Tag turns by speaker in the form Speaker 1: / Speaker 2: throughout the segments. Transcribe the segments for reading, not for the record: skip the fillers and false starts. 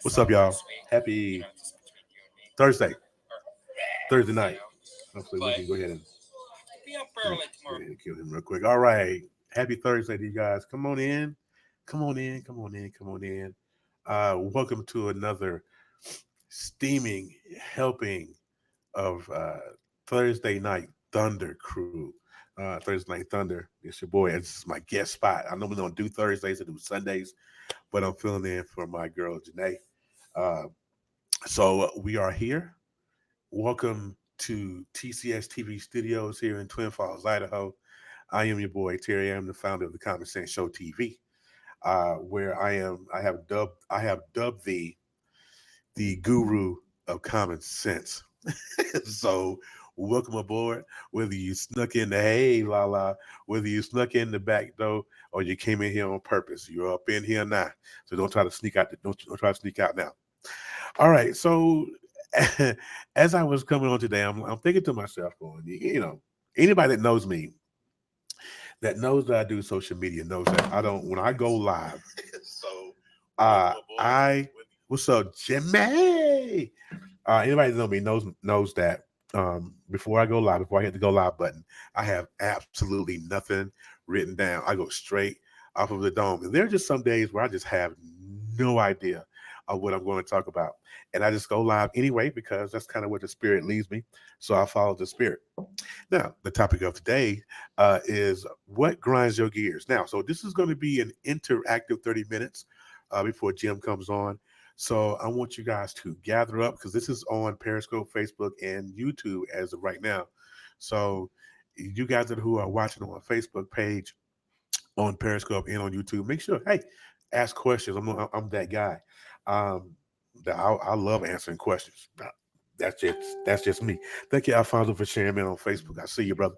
Speaker 1: What's up, y'all? Happy Thursday, Thursday night. Hopefully, we can go ahead and kill him real quick. All right. Happy Thursday to you guys. Come on in. Come on in. Come on in. Come on in. Welcome to another steaming helping of Thursday Night Thunder Crew. Thursday Night Thunder. It's your boy. This is my guest spot. I know we don't do Thursdays, I do Sundays, but I'm filling in for my girl, Janae. Uh, so we are here. Welcome to TCS TV Studios here in Twin Falls, Idaho. I am your boy Terry. I am the founder of the Common Sense Show TV, where I have dubbed the guru of common sense. So welcome aboard. Whether you snuck in the hey la la, whether you snuck in the back door or you came in here on purpose, you're up in here now. So don't try to sneak out. Don't try to sneak out now. All right. So as I was coming on today, I'm thinking to myself, going, anybody that knows me, that knows that I do social media, knows that I don't. When I go live, so I what's up, Jimmy? Anybody that knows me knows that before I go live, before I hit the go live button, I have absolutely nothing written down. I go straight off of the dome. And there are just some days where I just have no idea of what I'm going to talk about. And I just go live anyway because that's kind of where the spirit leads me. So I follow the spirit. Now, the topic of today is what grinds your gears. Now, so this is going to be an interactive 30 minutes before Jim comes on. So I want you guys to gather up because this is on Periscope, Facebook, and YouTube as of right now. So you guys who are watching on my Facebook page, on Periscope, and on YouTube, make sure, hey, ask questions. I'm that guy. Um, that I love answering questions. That's just me. Thank you, Alfonso, for sharing, man, on Facebook. I see you, brother.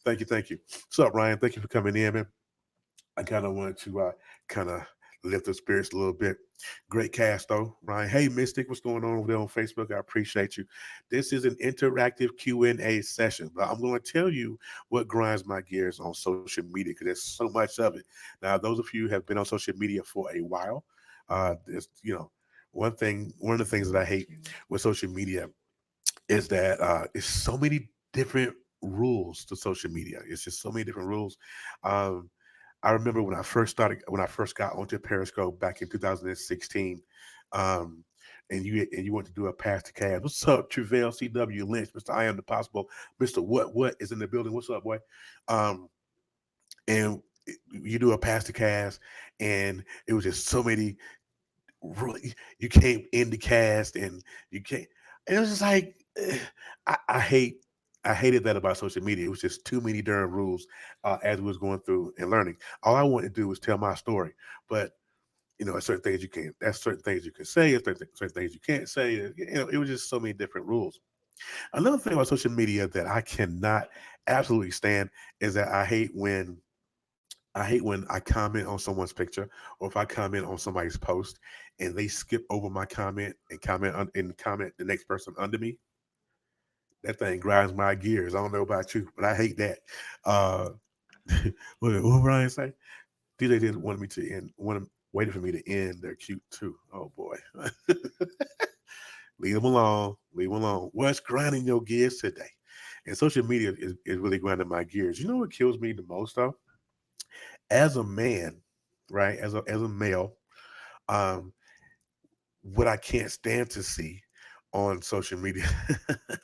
Speaker 1: Thank you, thank you. What's up, Ryan? Thank you for coming in, man. I kind of wanted to kind of lift the spirits a little bit. Great cast, though, Ryan. Hey, Mystic, what's going on over there on Facebook? I appreciate you. This is an interactive Q&A session, but I'm going to tell you what grinds my gears on social media because there's so much of it. Now, those of you who have been on social media for a while, there's, one of the things that I hate with social media is that it's so many different rules to social media. It's just so many different rules. Um, I remember when I first got onto Periscope back in 2016, um, and you want to do a pass to Cavs. What's up, Travail, CW, Lynch, Mr. I am the possible, Mr. What is in the building. What's up, boy? Um, and you do a pass to Cavs, and it was just so many. Really, you can't end the cast, and you can't. And it was just like I hate. I hated that about social media. It was just too many darn rules as we was going through and learning. All I wanted to do was tell my story, but there's certain things you can't. That's certain things you can say. There's certain things you can't say. It was just so many different rules. Another thing about social media that I cannot absolutely stand is that I hate when I comment on someone's picture or if I comment on somebody's post and they skip over my comment and comment the next person under me. That thing grinds my gears. I don't know about you, but I hate that. Uh, what Ryan say? DJ didn't want me to end. Waited for me to end. They're cute too. Oh boy, leave them alone. Leave them alone. What's grinding your gears today? And social media is really grinding my gears. You know what kills me the most though? As a man, right? As a male, um, what I can't stand to see on social media.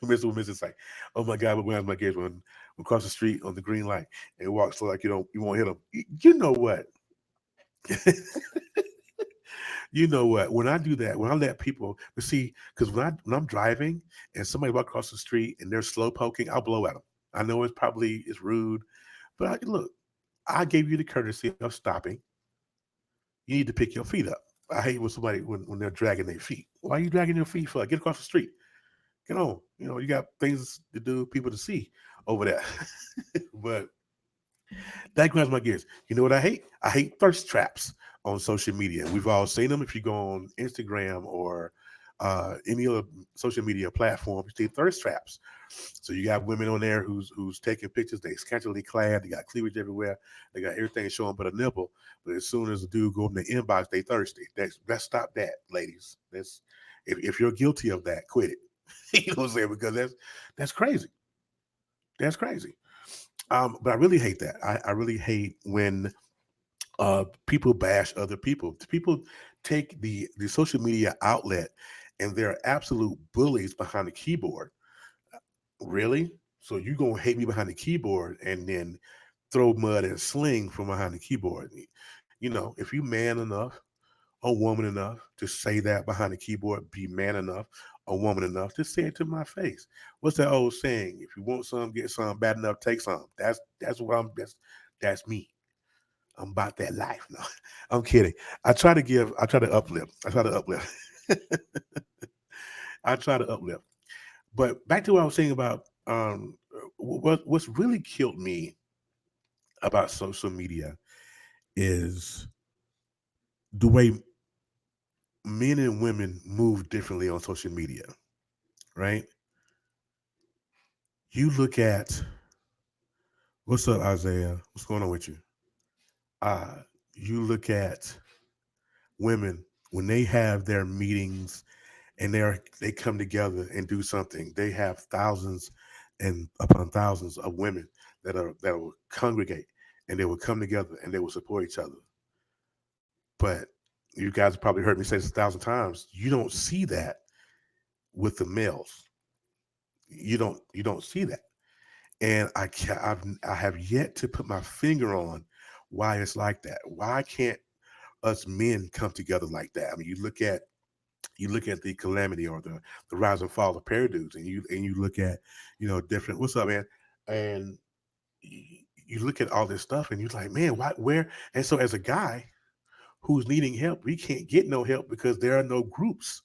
Speaker 1: Mrs. like, oh my God, but when my kids when across the street on the green light and walk slow like you won't hit them. You know what? You know what? When I do that, when I let people see, because when I'm driving and somebody walk across the street and they're slow poking, I'll blow at them. I know it's rude, but look, I gave you the courtesy of stopping. You need to pick your feet up. I hate when somebody when they're dragging their feet. Why are you dragging your feet for? Get across the street. Get on. You got things to do, people to see over there. But that grinds my gears. You know what I hate? I hate thirst traps on social media. We've all seen them. If you go on Instagram or any other social media platform, you see thirst traps. So you got women on there who's taking pictures. They scantily clad. They got cleavage everywhere. They got everything showing but a nipple. But as soon as a dude go in the inbox, they thirsty. Let's stop that, ladies. That's if you're guilty of that, quit it. You know what I'm saying? Because that's crazy. That's crazy. But I really hate that. I really hate when people bash other people. People take the social media outlet and they're absolute bullies behind the keyboard. Really? So you gonna hate me behind the keyboard and then throw mud and sling from behind the keyboard? You know, if you man enough or woman enough to say that behind the keyboard, be man enough or woman enough to say it to my face. What's that old saying? If you want some, get some. Bad enough, take some. That's what I'm. That's me. I'm about that life. No, I'm kidding. I try to uplift. I try to uplift. I try to uplift. But back to what I was saying about what's really killed me about social media is the way men and women move differently on social media, right? You look at what's up, Isaiah? What's going on with you? Uh, you look at women when they have their meetings and they come together and do something. They have thousands and upon thousands of women that will congregate and they will come together and they will support each other. But you guys have probably heard me say this 1,000 times. You don't see that with the males. You don't see that, and I have yet to put my finger on why it's like that. Why can't us men come together like that? I mean, you look at the calamity or the rise and fall of paradudes, and you look at different. What's up, man? And you look at all this stuff, and you're like, man, why? Where? And so, as a guy who's needing help, we can't get no help because there are no groups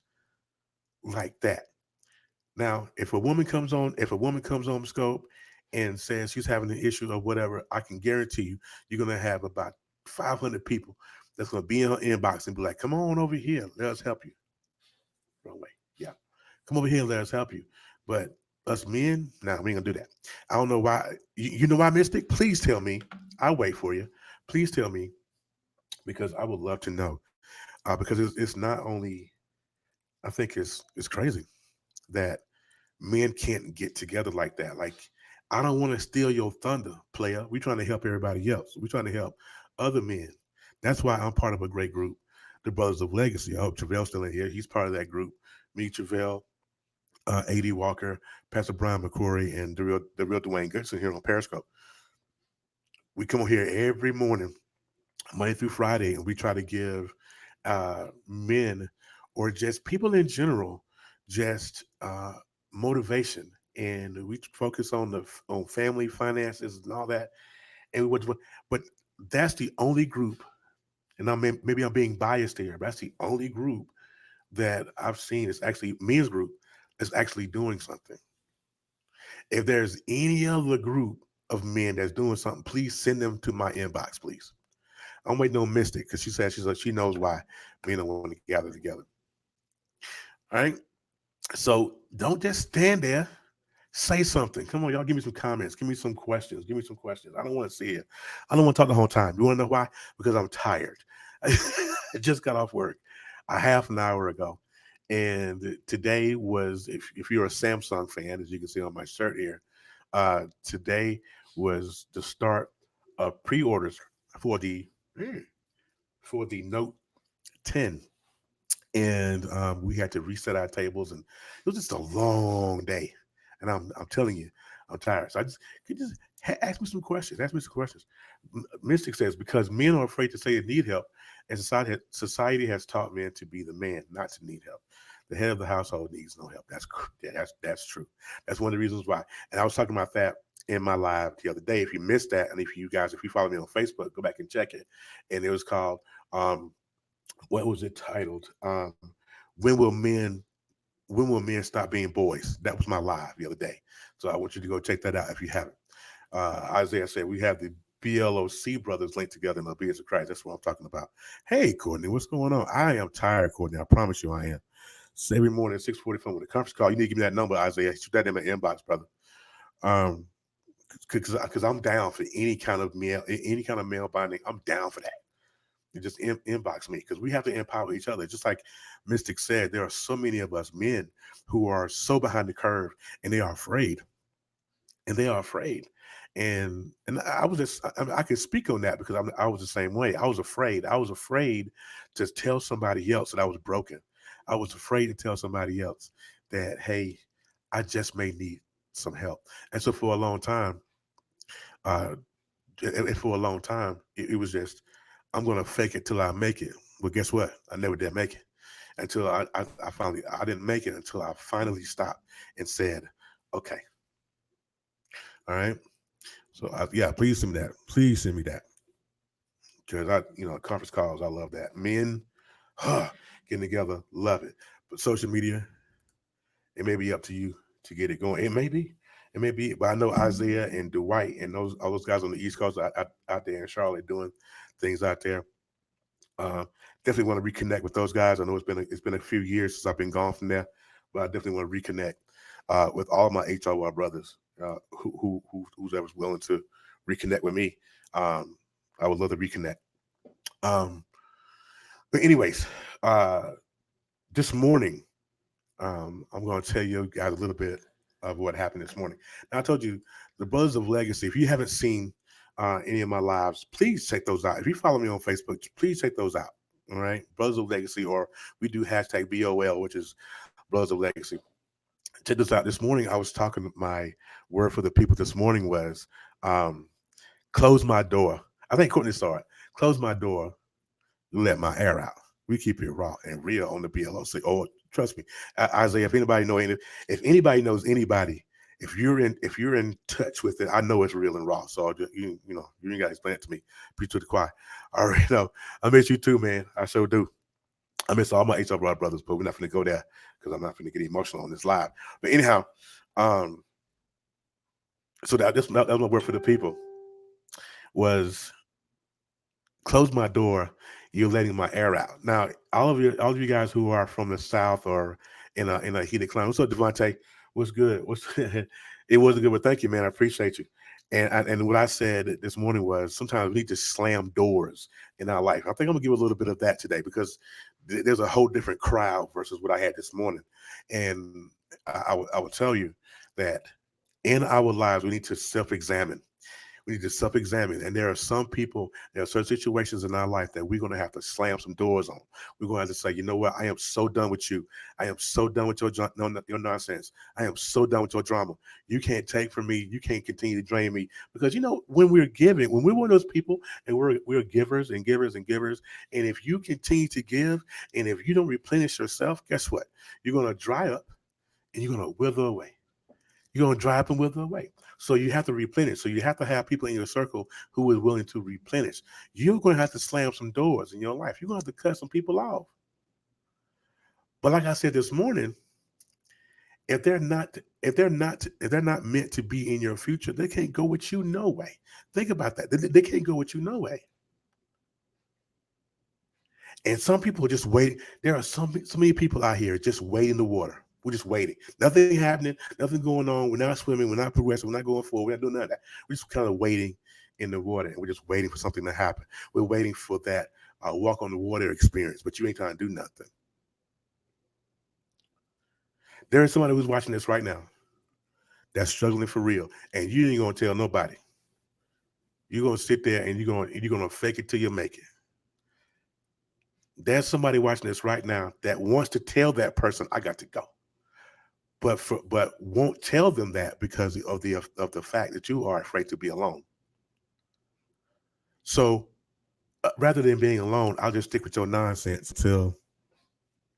Speaker 1: like that. Now, if a woman comes on scope and says she's having an issue or whatever, I can guarantee you're gonna have about 500 people that's gonna be in her inbox and be like, "Come on over here, let us help you." Wrong way. Yeah, come over here, and let us help you. But us men, nah, we ain't gonna do that. I don't know why. You know why, Mystic? Please tell me. I'll wait for you. Please tell me because I would love to know. Because it's not only. I think it's crazy that men can't get together like that. Like, I don't want to steal your thunder, player. We're trying to help everybody else. We're trying to help other men. That's why I'm part of a great group, the Brothers of Legacy. I hope Travell's still in here. He's part of that group. Me, Travell, A.D. Walker, Pastor Brian McCrory, and the real Dwayne Goodson here on Periscope. We come on here every morning, Monday through Friday, and we try to give men or just people in general just motivation, and we focus on on family finances and all that. And but that's the only group, and maybe I'm being biased here, but that's the only group that I've seen is actually men's group is actually doing something. If there's any other group of men that's doing something, please send them to my inbox, please. I'm waiting on Mystic because she said she knows why men don't want to gather together. All right. So don't just stand there. Say something. Come on, y'all. Give me some comments. Give me some questions. Give me some questions. I don't want to see it. I don't want to talk the whole time. You want to know why? Because I'm tired. I just got off work a half an hour ago. And today was, if you're a Samsung fan, as you can see on my shirt here, today was the start of pre-orders for the Note 10, and we had to reset our tables, and it was just a long day. And I'm telling you, I'm tired. So I just could just ask me some questions. Ask me some questions. Mystic says because men are afraid to say they need help, and society has taught men to be the man, not to need help. The head of the household needs no help. That's true. That's one of the reasons why. And I was talking about that in my live the other day. If you missed that, and if you follow me on Facebook, go back and check it. And it was called what was it titled? When will men when will men stop being boys? That was my live the other day. So I want you to go check that out if you haven't. Isaiah said we have the BLOC brothers linked together in the obedience of Christ. That's what I'm talking about. Hey, Courtney, what's going on? I am tired, Courtney. I promise you I am. So every morning at 6:45 with a conference call. You need to give me that number, Isaiah. Shoot that in my inbox, brother. Um, because I'm down for any kind of mail binding. I'm down for that. You just inbox me because we have to empower each other. Just like Mystic said, there are so many of us men who are so behind the curve and they are afraid. And they are afraid. And I was just I can speak on that because I was the same way. I was afraid. I was afraid to tell somebody else that I was broken. I was afraid to tell somebody else that hey, I just may need some help. And so for a long time, uh, and for a long time, it was just I'm gonna fake it till I make it. Well, guess what? I never did make it until I finally I didn't make it until I finally stopped and said, okay, all right. So yeah, please send me that. Please send me that because conference calls. I love that. Men, getting together, love it. But social media, it may be up to you to get it going. It may be. But I know Isaiah and Dwight and those all those guys on the East Coast out there in Charlotte doing things out there. Uh, Definitely want to reconnect with those guys. I know it's been a few years since I've been gone from there, but I definitely want to reconnect with all my HRY brothers who's ever willing to reconnect with me. Um, I would love to reconnect. Um, but anyways, uh, this morning I'm going to tell you guys a little bit of what happened this morning. Now, I told you the Brothers of Legacy. If you haven't seen any of my lives, please check those out. If you follow me on Facebook, please check those out. All right, Brothers of Legacy, or we do hashtag BOL, which is Brothers of Legacy. Check this out. This morning, I was talking. My word for the people this morning was um, close my door. I think Courtney saw it. Close my door, let my air out. We keep it raw and real on the BLOC. Oh, trust me, Isaiah. If anybody knows anybody, if you're in touch with it, I know it's real and raw. So you ain't got to explain it to me. Preach to the choir. All right, no, I miss you too, man. I sure do. I miss all my HR brothers, but we're not going to go there because I'm not going to get emotional on this live. But anyhow, um, so that was my word for the people was close my door, you're letting my air out. Now, all of you guys who are from the South or in a heated climate, what's up, Devontae? What's good? What's it wasn't good, but thank you, man. I appreciate you. And what I said this morning was sometimes we need to slam doors in our life. I think I'm gonna give a little bit of that today because there's a whole different crowd versus what I had this morning. And I would tell you that in our lives we need to self-examine. We need to self-examine. And there are some people, there are certain situations in our life that we're going to have to slam some doors on. We're going to have to say, you know what? I am so done with you. I am so done with your nonsense. I am so done with your drama. You can't take from me. You can't continue to drain me. Because when we're giving, when we're one of those people and we're givers and givers and givers, and if you continue to give, and if you don't replenish yourself, guess what? You're going to dry up and you're going to wither away. You're going to dry up and wither away. So you have to replenish. So you have to have people in your circle who is willing to replenish. You're going to have to slam some doors in your life. You're going to have to cut some people off. But like I said this morning, if they're not meant to be in your future, they can't go with you no way. Think about that. They can't go with you no way. And some people are just waiting. There are so many people out here just waiting the water. We're just waiting. Nothing happening. Nothing going on. We're not swimming. We're not progressing. We're not going forward. We're not doing none of that. We're just kind of waiting in the water, and we're just waiting for something to happen. We're waiting for that walk on the water experience, but you ain't trying to do nothing. There is somebody who's watching this right now that's struggling for real, and you ain't gonna tell nobody. You're gonna sit there and you're gonna fake it till you make it. There's somebody watching this right now that wants to tell that person, "I got to go." But won't tell them that because of the fact that you are afraid to be alone. So rather than being alone, I'll just stick with your nonsense until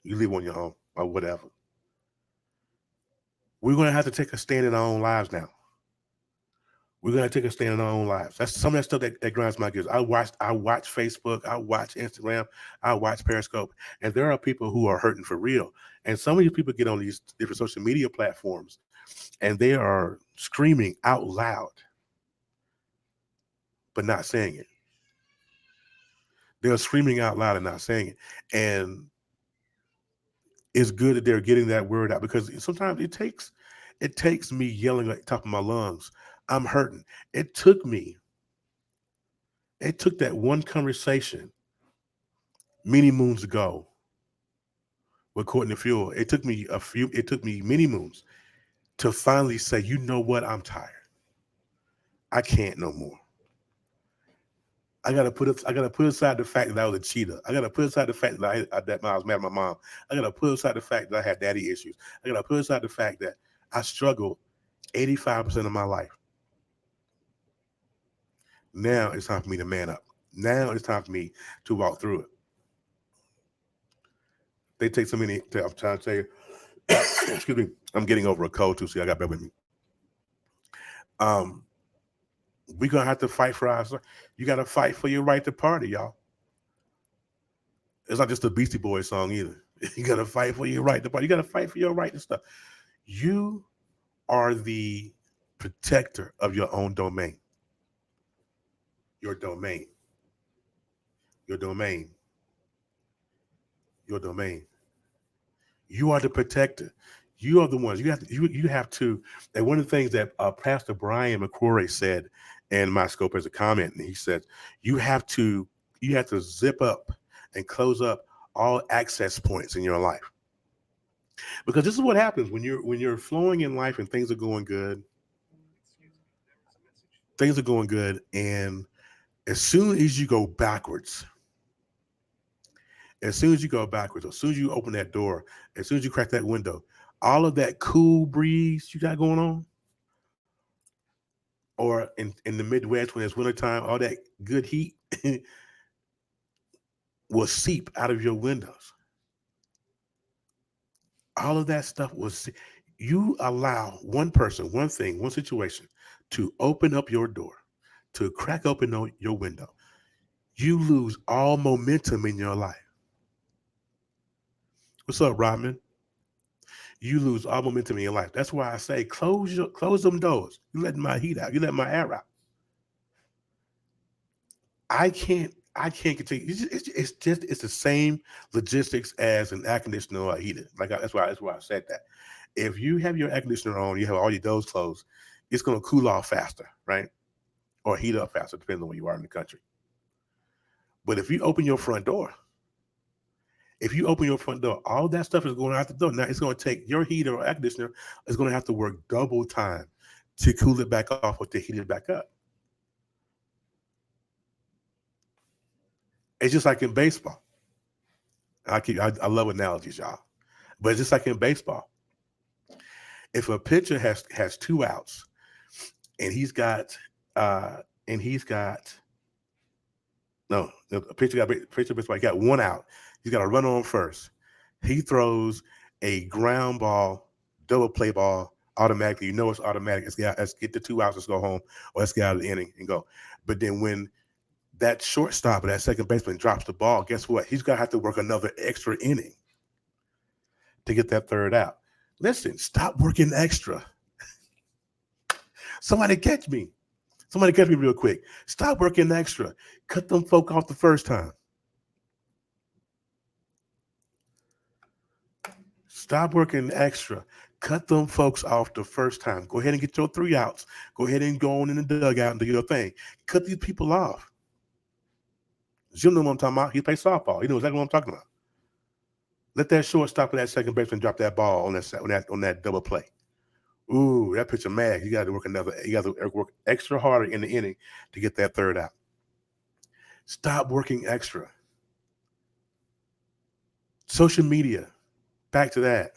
Speaker 1: you leave on your own or whatever. We're gonna have to take a stand in our own lives now. We're gonna take a stand in our own lives. That's some of that stuff that grinds my gears. I watch Facebook, I watch Instagram, I watch Periscope, and there are people who are hurting for real. And some of these people get on these different social media platforms and they are screaming out loud, but not saying it. They're screaming out loud and not saying it. And It's good that they're getting that word out because sometimes it takes me yelling at the top of my lungs. I'm hurting. It took me. It took that one conversation many moons ago with Courtney Fuel. It took me a few. It took me many moons to finally say, you know what? I'm tired. I can't no more. I gotta put aside the fact that I was a cheater. I gotta put aside the fact that I was mad at my mom. I gotta put aside the fact that I had daddy issues. I gotta put aside the fact that I struggled 85% of my life. Now it's time for me to man up. Now it's time for me to walk through it. They take so many. I'm trying to tell you. Excuse me. I'm getting over a cold too, so I got bear with me. Um, we're gonna have to fight for our. You got to fight for your right to party, y'all. It's not just a Beastie Boys song either. You got to fight for your right to party. You got to fight for your right to stuff. You are the protector of your own domain. Your domain. Your domain. Your domain. You are the protector. You are the ones. You have to. And one of the things that Pastor Brian McCrory said in my scope as a comment, and he said, you have to zip up and close up all access points in your life. Because this is what happens when you're flowing in life and things are going good. Things are going good, and as soon as you go backwards, as soon as you go backwards, as soon as you open that door, as soon as you crack that window, all of that cool breeze you got going on, or in the Midwest when it's wintertime, all that good heat will seep out of your windows. All of that stuff was you allow one person, one thing, one situation to open up your door, to crack open your window. You lose all momentum in your life. What's up, Rodman? You lose all momentum in your life. That's why I say close them doors. You letting my heat out. You letting my air out. I can't continue. It's the same logistics as an air conditioner or a heater. That's why I said that. If you have your air conditioner on, you have all your doors closed, it's going to cool off faster, right? Or heat up faster, depending on where you are in the country. But if you open your front door, all that stuff is going out the door. Now it's going to take your heater or air conditioner is going to have to work double time to cool it back off or to heat it back up. It's just like in baseball. I love analogies, y'all. But it's just like in baseball. If a pitcher has two outs and he's got uh and he's got no a pitcher baseball, he got one out. He's got a run on first. He throws a ground ball, double play ball automatically. You know it's automatic. Let's get the 2 outs, let's go home, or let's get out of the inning and go. But then when that shortstop or that second baseman drops the ball, guess what? He's gonna have to work another extra inning to get that third out. Listen, stop working extra. Somebody catch me. Somebody catch me real quick. Stop working extra. Cut them folk off the first time. Stop working extra. Cut them folks off the first time. Go ahead and get your 3 outs. Go ahead and go on in the dugout and do your thing. Cut these people off. Jim know what I'm talking about. He plays softball. He knows exactly what I'm talking about. Let that shortstop or that second baseman drop that ball on that double play. Ooh, that pitcher mad. You got to work another. You got to work extra harder in the inning to get that third out. Stop working extra. Social media. Back to that.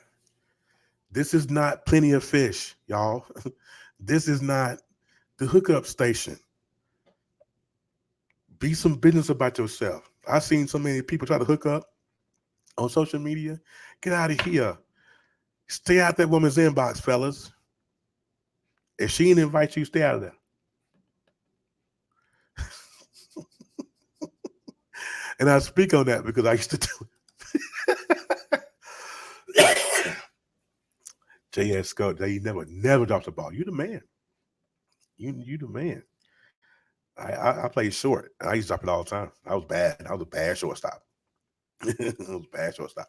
Speaker 1: This is not plenty of fish, y'all. This is not the hookup station. Be some business about yourself. I've seen so many people try to hook up on social media. Get out of here. Stay out that woman's inbox, fellas. If she didn't invite you, stay out of there. And I speak on that because I used to do it. J.S. Scott, you never dropped the ball. You the man. You the man. I played short. I used to drop it all the time. I was bad. I was a bad shortstop. I was a bad shortstop.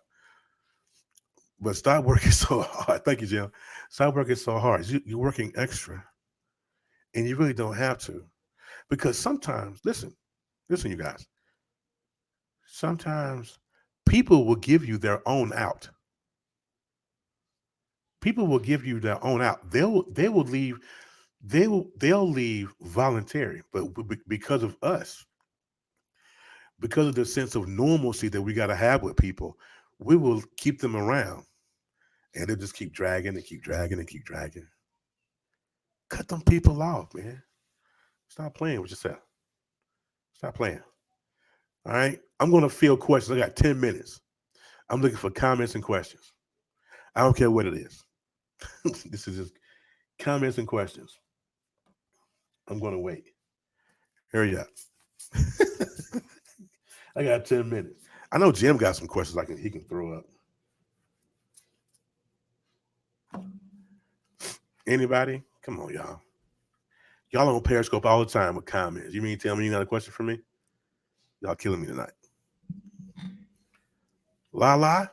Speaker 1: But stop working so hard. Thank you, Jim. Stop working so hard. You're working extra, and you really don't have to. Because sometimes, listen, you guys, sometimes people will give you their own out. People will give you their own out. They will leave. They'll leave voluntary, but because of us, because of the sense of normalcy that we got to have with people, we will keep them around, and they'll just keep dragging and keep dragging and keep dragging. Cut them people off, man. Stop playing with yourself. Stop playing. All right. I'm going to field questions. I got 10 minutes. I'm looking for comments and questions. I don't care what it is. This is just comments and questions. I'm going to wait. Hurry up. I got 10 minutes. I know Jim got some questions he can throw up. Anybody? Come on, y'all. Y'all on Periscope all the time with comments. You mean tell me you got a question for me? Y'all killing me tonight. La la.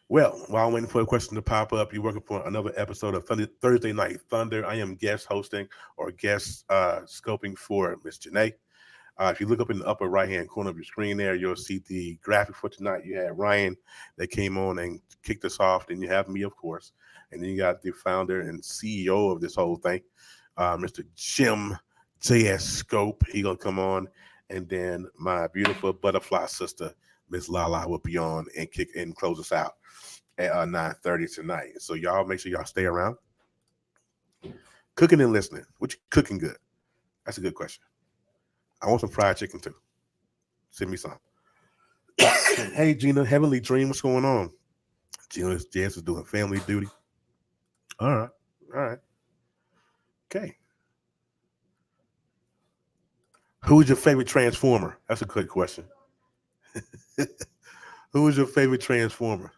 Speaker 1: Well, while I'm waiting for a question to pop up, you're working for another episode of Thursday Night Thunder. I am guest hosting or guest scoping for Miss Janae. If you look up in the upper right hand corner of your screen there, you'll see the graphic for tonight. You had Ryan that came on and kicked us off. Then you have me, of course. And then you got the founder and CEO of this whole thing, Mr. Jim J.S. Scope. He going to come on. And then my beautiful butterfly sister, Miss Lala, will be on and kick and close us out at 9:30 tonight. So y'all make sure y'all stay around. Cooking and listening. What you cooking good? That's a good question. I want some fried chicken too. Send me some. Hey Gina, Heavenly Dream, what's going on? Gina Jess is doing family duty. All right. All right. Okay. Who's your favorite Transformer? That's a good question. Who is your favorite Transformer?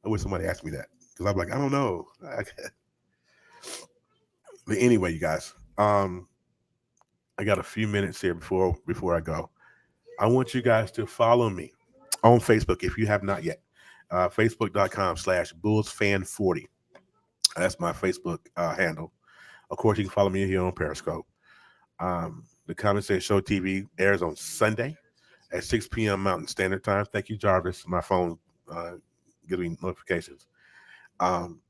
Speaker 1: I wish somebody asked me that. Because I'm like, I don't know. But anyway, you guys, I got a few minutes here before I go. I want you guys to follow me on Facebook if you have not yet. Facebook.com/BullsFan40. That's my Facebook handle. Of course, you can follow me here on Periscope. The Condensate Show TV airs on Sunday at 6 p.m. Mountain Standard Time. Thank you, Jarvis. My phone giving notifications. Um,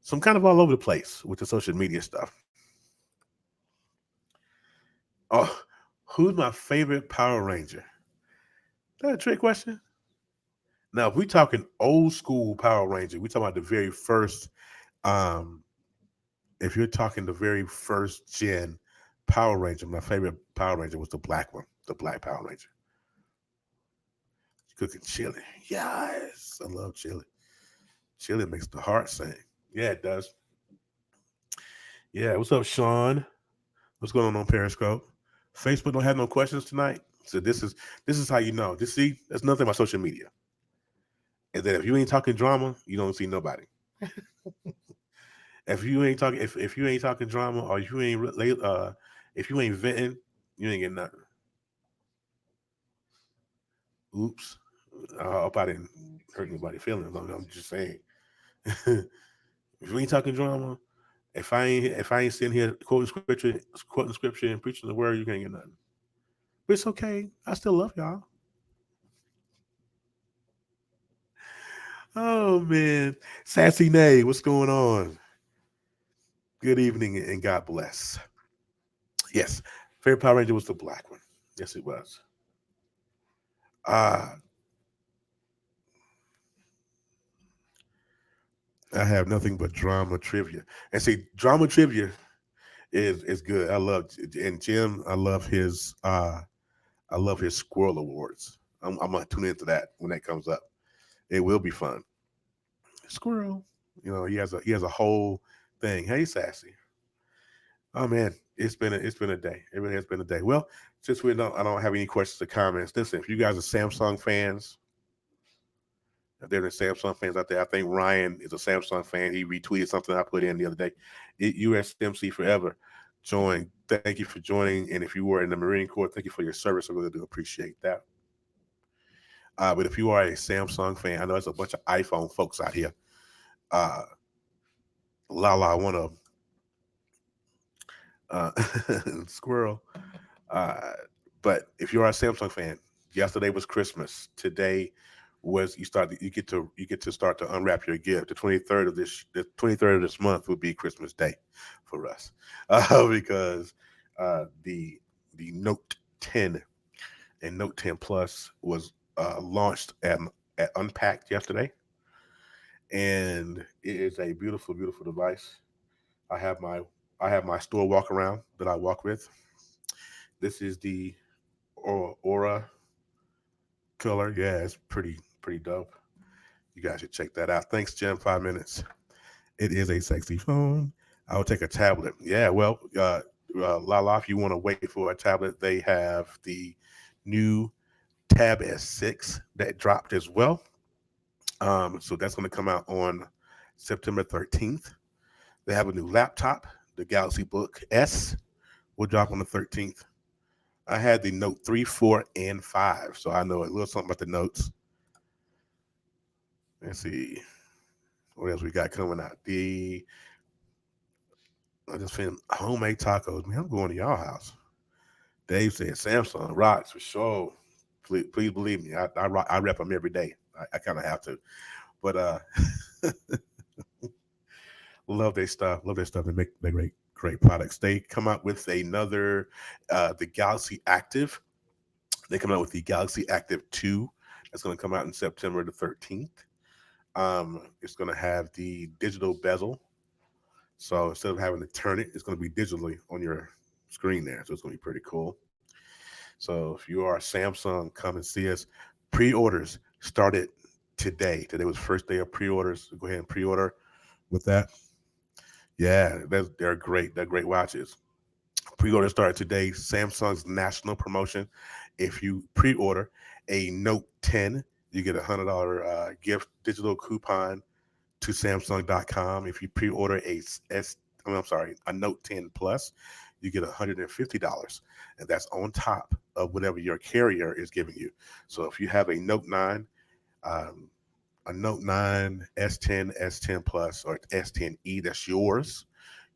Speaker 1: so I'm kind of all over the place with the social media stuff. Oh, who's my favorite Power Ranger? Is that a trick question? Now, if we talking old school Power Ranger, we talking about the very first. Um, if you're talking the very first gen Power Ranger, my favorite Power Ranger was the black one, the black Power Ranger. Cooking chili, yes, I love chili. Chili makes the heart sing. Yeah, it does. Yeah, what's up, Sean? What's going on Periscope? Facebook don't have no questions tonight. So this is how you know. Just see, that's nothing about social media. And then if you ain't talking drama, you don't see nobody. If you ain't talking drama or if you ain't venting, you ain't getting nothing. Oops. I hope I didn't hurt anybody's feelings. I'm just saying. If you ain't talking drama, if I ain't sitting here quoting scripture and preaching the word, you can't get nothing. But it's okay. I still love y'all. Oh man. Sassy Nay, what's going on? Good evening and God bless. Yes. Favorite Power Ranger was the black one. Yes, it was. Uh I have nothing but drama trivia. And see, drama trivia is good. I love and Jim, I love his squirrel awards. I'm gonna tune into that when that comes up. It will be fun. Squirrel. He has a whole thing. Hey Sassy. Oh man, it's been a day. It really has been a day. Well, since I don't have any questions or comments. Listen, if you guys are Samsung fans, if there are Samsung fans out there, I think Ryan is a Samsung fan. He retweeted something I put in the other day. USMC forever. Join. Thank you for joining. And if you were in the Marine Corps, thank you for your service. I really do appreciate that. But if you are a Samsung fan, I know there's a bunch of iPhone folks out here. Uh, Lala, I want to squirrel. Uh, but if you are a Samsung fan, yesterday was Christmas. Today was you get to start to unwrap your gift. The 23rd of this month will be Christmas Day for us, because the Note 10 and Note 10 Plus was launched at Unpacked yesterday, and it is a beautiful, beautiful device. I have my I have my store walk around that I walk with. This is the Aura color. Yeah, it's pretty dope. You guys should check that out. Thanks, Jim. 5 minutes. It is a sexy phone. I will take a tablet. Yeah, well, Lala, if you want to wait for a tablet, they have the new Tab S6 that dropped as well. So that's going to come out on September 13th. They have a new laptop, the Galaxy Book S, will drop on the 13th. I had the Note 3, 4, and 5, so I know a little something about the notes. Let's see what else we got coming out. I just finished homemade tacos. Man, I'm going to y'all house. Dave said Samsung rocks for sure. Please believe me. I rep them every day. I kind of have to, but love their stuff. Love their stuff. They make great products. They come out with another the Galaxy Active. They come out with the Galaxy Active 2. That's going to come out in September the 13th. It's going to have the digital bezel. So instead of having to turn it, it's going to be digitally on your screen there. So it's going to be pretty cool. So if you are Samsung, come and see us. Pre-orders started today. Today was first day of pre-orders. So go ahead and pre-order with that. Yeah, they're great. They're great watches. Pre-order started today. Samsung's national promotion. If you pre-order a Note 10, you get $100 gift digital coupon to Samsung.com. If you pre-order a Note 10 Plus, you get $150, and that's on top of whatever your carrier is giving you. So if you have um, a Note 9, S10, S10 Plus, or S10e, that's yours.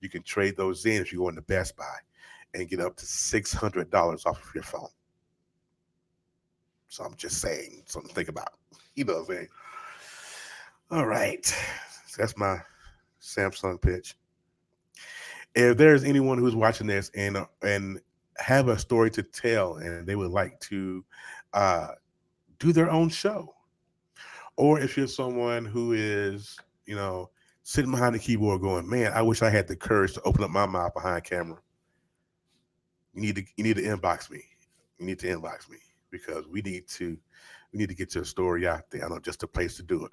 Speaker 1: You can trade those in if you go into Best Buy and get up to $600 off of your phone. So I'm just saying, something to think about. You know what I'm saying? All right. So that's my Samsung pitch. If there's anyone who's watching this and have a story to tell and they would like to uh, do their own show, or if you're someone who is, sitting behind the keyboard going, "Man, I wish I had the courage to open up my mouth behind camera," you need to inbox me. You need to inbox me because we need to get your story out there. I know just a place to do it.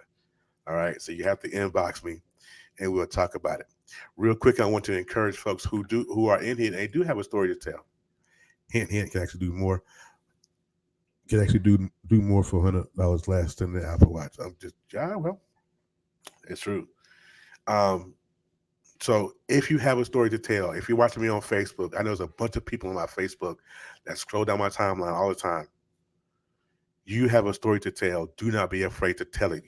Speaker 1: All right, so you have to inbox me and we'll talk about it. Real quick, I want to encourage folks who are in here and they do have a story to tell. Hint, hint, can actually do more. Can actually do more for $100 less than the Apple Watch. I'm just, yeah, well, it's true. Um, so if you have a story to tell, if you're watching me on Facebook, I know there's a bunch of people on my Facebook that scroll down my timeline all the time. You have a story to tell. Do not be afraid to tell it.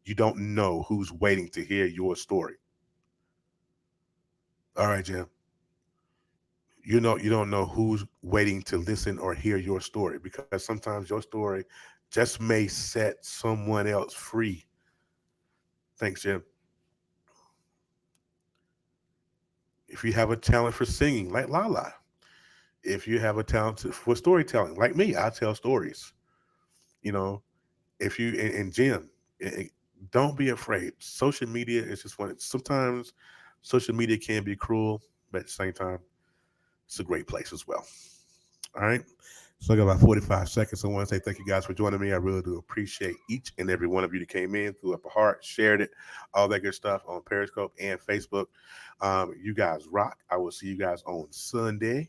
Speaker 1: You don't know who's waiting to hear your story. All right, Jim. You don't know who's waiting to listen or hear your story because sometimes your story just may set someone else free. Thanks, Jim. If you have a talent for singing, like Lala, if you have a talent for storytelling, like me, I tell stories. You know, if you and Jim, don't be afraid. Social media is just one. Sometimes social media can be cruel, but at the same time, it's a great place as well. All right. So I got about 45 seconds. I want to say thank you guys for joining me. I really do appreciate each and every one of you that came in, threw up a heart, shared it, all that good stuff on Periscope and Facebook. You guys rock. I will see you guys on Sunday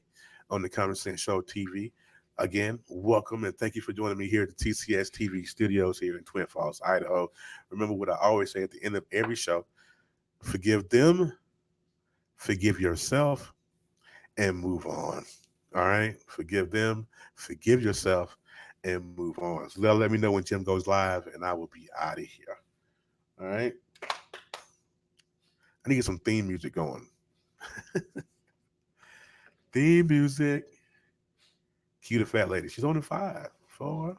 Speaker 1: on the Common Sense Show TV. Again, welcome and thank you for joining me here at the TCS TV studios here in Twin Falls, Idaho. Remember what I always say at the end of every show: forgive them, forgive yourself, and move on. All right. Forgive them, forgive yourself, and move on. So let me know when Jim goes live, and I will be out of here. All right. I need to get some theme music going. Theme music. Cue the fat lady. She's on in 5, 4.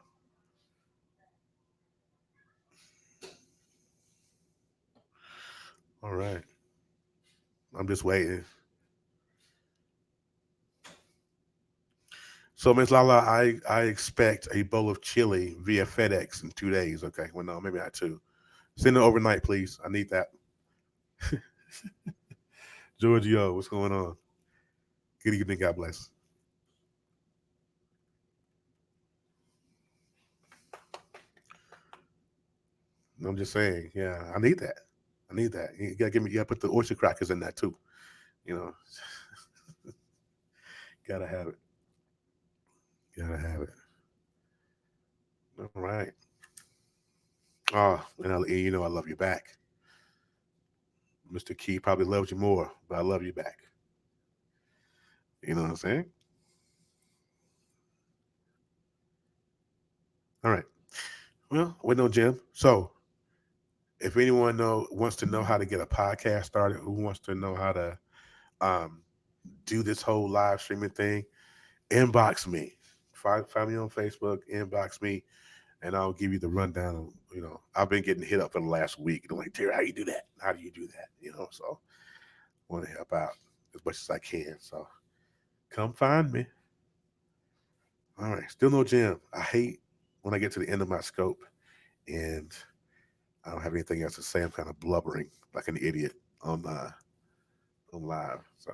Speaker 1: All right. I'm just waiting. So, Miss Lala, I expect a bowl of chili via FedEx in 2 days. Okay. Well, no, maybe not two. Send it overnight, please. I need that. Giorgio, what's going on? Good evening. God bless. I'm just saying. Yeah, I need that. I need that. You gotta give me. You gotta put the oyster crackers in that too. You know, gotta have it. Gotta have it. All right. Oh, and you know I love you back. Mr. Key probably loves you more, but I love you back. You know what I'm saying? All right. Well, we know Jim. So if anyone wants to know how to get a podcast started, who wants to know how to um, do this whole live streaming thing, inbox me. Find me on Facebook, inbox me, and I'll give you the rundown. Of, I've been getting hit up for the last week. They're like, Terry, how you do that? How do you do that? So I want to help out as much as I can. So come find me. All right. Still no Jim. I hate when I get to the end of my scope and I don't have anything else to say. I'm kind of blubbering like an idiot on live. So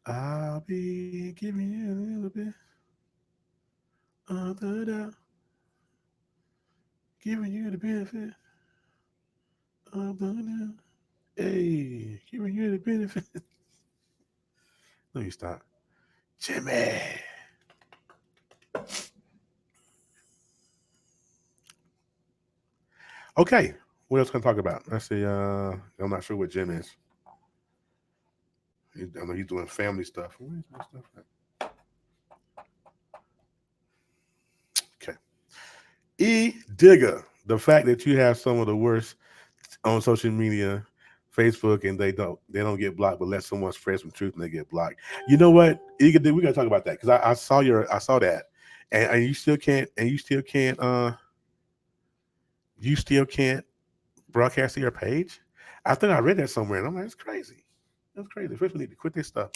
Speaker 1: I'll be giving you a little bit of the doubt, giving you the benefit of the doubt. Hey, giving you the benefit. No, you stop. Jimmy. Okay. What else can I talk about? Let's see. I'm not sure what Jim is. I know he's doing family stuff. Where's my stuff at? Okay. E Digger. The fact that you have some of the worst on social media, Facebook, and they don't get blocked, but let someone spread some truth and they get blocked. You know what? We gotta talk about that because I saw that, and you still can't broadcast to your page. I think I read that somewhere, and I'm like, that's crazy. That's crazy. First, we need to quit this stuff.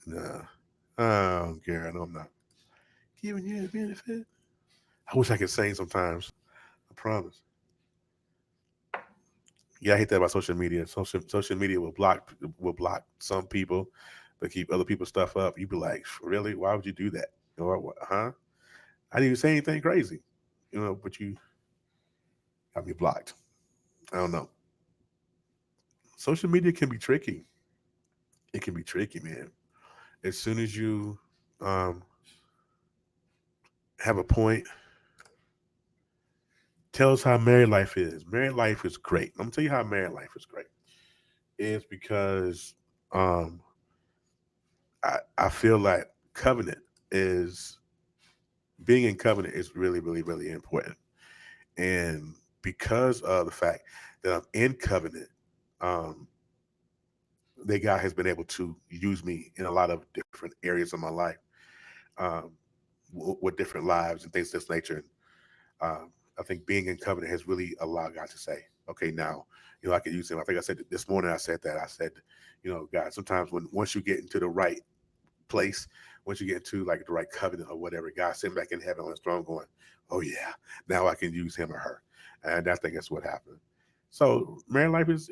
Speaker 1: Nah, oh, Gary, I know I'm not giving you the benefit. I wish I could sing sometimes. I promise. Yeah, I hate that about social media. Social media will block some people, but keep other people's stuff up. You be like, really? Why would you do that? Or what? Huh? I didn't even say anything crazy, but you got me blocked. I don't know. Social media can be tricky. It can be tricky, man. As soon as you um, have a point, tell us how married life is. Married life is great. I'm gonna tell you how married life is great. It's because um, I feel like covenant is being in covenant is really, really, really important. And because of the fact that I'm in covenant, um, that God has been able to use me in a lot of different areas of my life, um, with different lives and things of this nature. I think being in covenant has really allowed God to say, okay, now, I can use him. I think I said this morning, I said that. I said, God, sometimes once you get into the right place, once you get into like the right covenant or whatever, God sitting back in heaven on his throne going, oh yeah, now I can use him or her. And I think that's what happened. So married life is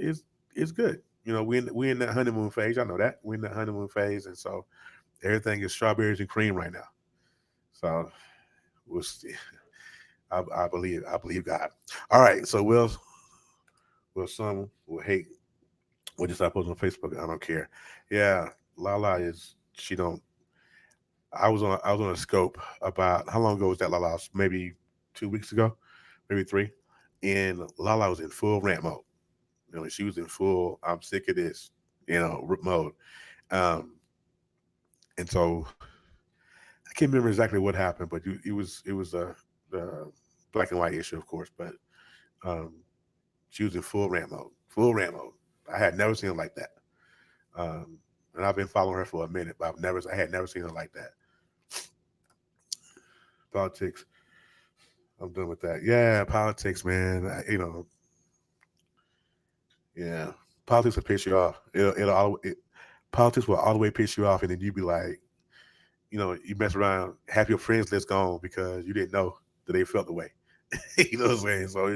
Speaker 1: good. We in that honeymoon phase. I know that. We're in that honeymoon phase. And so everything is strawberries and cream right now. So we'll see. I believe God. All right. So will some will hate what just I post on Facebook. I don't care. Yeah. Lala is she don't I was on a scope about how long ago was that, Lala? Maybe 2 weeks ago, maybe three. And Lala was in full rant mode. She was in full "I'm sick of this," mode. Um, and so I can't remember exactly what happened, but it was a black and white issue, of course. But um, she was in full rant mode, full rant mode. I had never seen her like that. Um, and I've been following her for a minute, but I had never seen her like that. Politics. I'm done with that. Yeah, politics, man. Yeah, politics will piss you off. Politics will all the way piss you off, and then you be like, you mess around, half your friends list gone because you didn't know that they felt the way. You know what I'm saying? So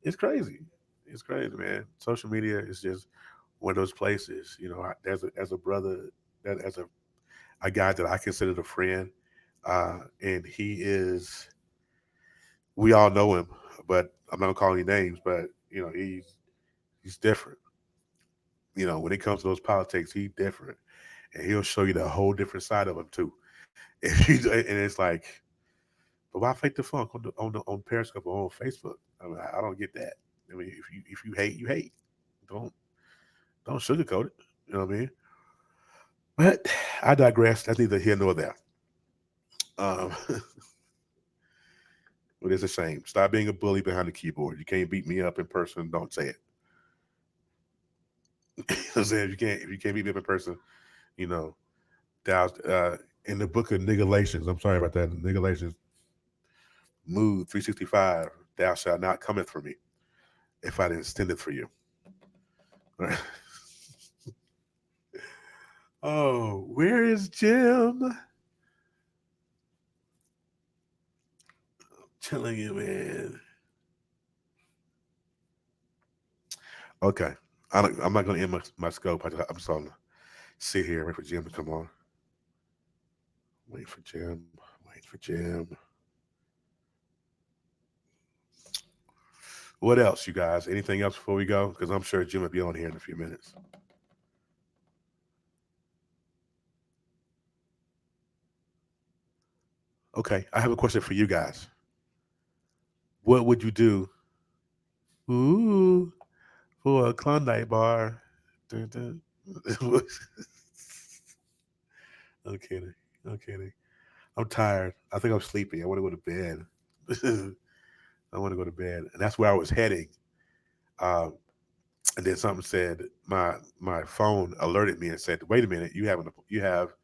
Speaker 1: it's crazy. It's crazy, man. Social media is just one of those places. As a brother, that as a guy that I consider a friend, and he is. We all know him, but I'm not gonna call any names. But he's different. When it comes to those politics, he's different, and he'll show you the whole different side of him too. And it's like, but why fake the funk on Periscope or on Facebook? I mean, I don't get that. I mean, if you hate, you hate. Don't don't sugarcoat it. You know what I mean? But I digress. That's neither here nor there. Um, but it's a shame. Stop being a bully behind the keyboard. You can't beat me up in person. Don't say it. You know what I'm saying? If you can't beat me up in person, you know, that in the book of Nigalations. I'm sorry about that. Nigalations, mood 365. Thou shalt not cometh for me if I didn't stand it for you. Right. Oh, where is Jim? Telling you, man. Okay. I'm not going to end my scope. I'm just going to sit here and wait for Jim to come on. Wait for Jim. Wait for Jim. What else, you guys? Anything else before we go? Because I'm sure Jim will be on here in a few minutes. Okay. I have a question for you guys. What would you do? Ooh, for a Klondike bar. Dun, dun. I'm kidding. I'm kidding. I'm tired. I think I'm sleepy. I want to go to bed. I want to go to bed, and that's where I was heading. Um, and then something said my phone alerted me and said, "Wait a minute, you have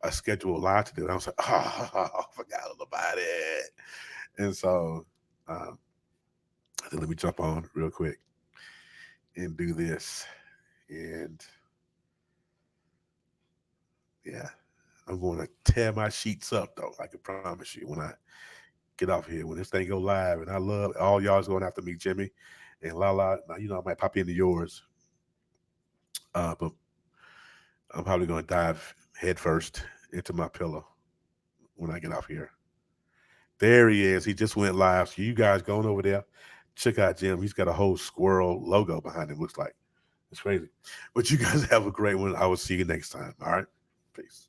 Speaker 1: a scheduled live to do." And I was like, "Oh, I forgot all about it." And so, um, I said, let me jump on real quick and do this. And yeah, I'm going to tear my sheets up though. I can promise you when I get off here when this thing go live. And I love all y'all's going after me, Jimmy and Lala. Now I might pop into yours, but I'm probably going to dive head first into my pillow when I get off here. There he is. He just went live. So you guys going over there, check out Jim. He's got a whole squirrel logo behind him. Looks like it's crazy. But you guys have a great one. I will see you next time. All right, peace.